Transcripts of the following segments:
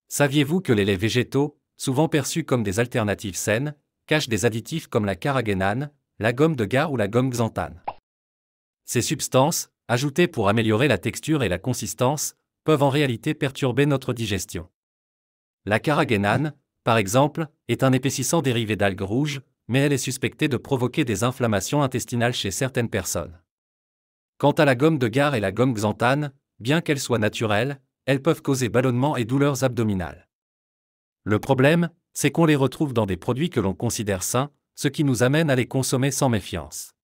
Saviez-vous que les laits végétaux, souvent perçus comme des alternatives saines, cachent des additifs comme la carragénane, la gomme de Gard ou la gomme xanthane? Ces substances, ajoutées pour améliorer la texture et la consistance, peuvent en réalité perturber notre digestion. La carragénane, par exemple, est un épaississant dérivé d'algues rouges, mais elle est suspectée de provoquer des inflammations intestinales chez certaines personnes. Quant à la gomme de Gard et la gomme xanthane, bien qu'elles soient naturelles, elles peuvent causer ballonnements et douleurs abdominales. Le problème, c'est qu'on les retrouve dans des produits que l'on considère sains, ce qui nous amène à les consommer sans méfiance.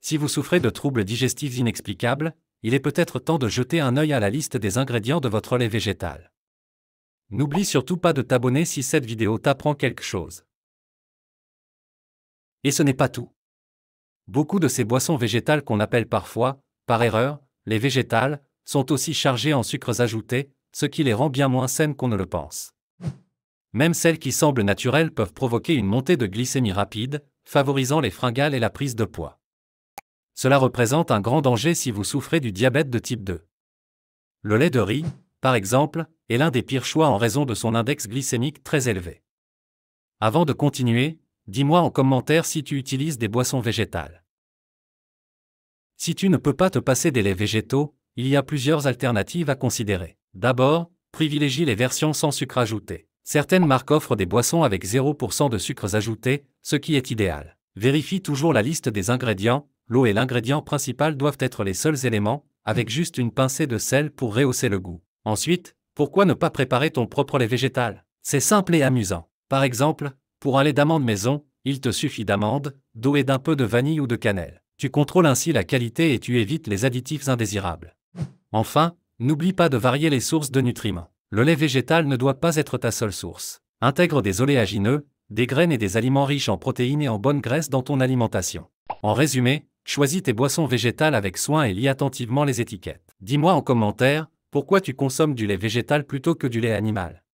Si vous souffrez de troubles digestifs inexplicables, il est peut-être temps de jeter un œil à la liste des ingrédients de votre lait végétal. N'oublie surtout pas de t'abonner si cette vidéo t'apprend quelque chose. Et ce n'est pas tout. Beaucoup de ces boissons végétales qu'on appelle parfois, par erreur, les végétales, sont aussi chargées en sucres ajoutés, ce qui les rend bien moins saines qu'on ne le pense. Même celles qui semblent naturelles peuvent provoquer une montée de glycémie rapide, favorisant les fringales et la prise de poids. Cela représente un grand danger si vous souffrez du diabète de type 2. Le lait de riz, par exemple, est l'un des pires choix en raison de son index glycémique très élevé. Avant de continuer, dis-moi en commentaire si tu utilises des boissons végétales. Si tu ne peux pas te passer des laits végétaux, il y a plusieurs alternatives à considérer. D'abord, privilégie les versions sans sucre ajouté. Certaines marques offrent des boissons avec 0% de sucres ajoutés, ce qui est idéal. Vérifie toujours la liste des ingrédients, l'eau et l'ingrédient principal doivent être les seuls éléments, avec juste une pincée de sel pour rehausser le goût. Ensuite, pourquoi ne pas préparer ton propre lait végétal? C'est simple et amusant. Par exemple, pour un lait d'amande maison, il te suffit d'amandes, d'eau et d'un peu de vanille ou de cannelle. Tu contrôles ainsi la qualité et tu évites les additifs indésirables. Enfin, n'oublie pas de varier les sources de nutriments. Le lait végétal ne doit pas être ta seule source. Intègre des oléagineux, des graines et des aliments riches en protéines et en bonnes graisses dans ton alimentation. En résumé, choisis tes boissons végétales avec soin et lis attentivement les étiquettes. Dis-moi en commentaire, pourquoi tu consommes du lait végétal plutôt que du lait animal.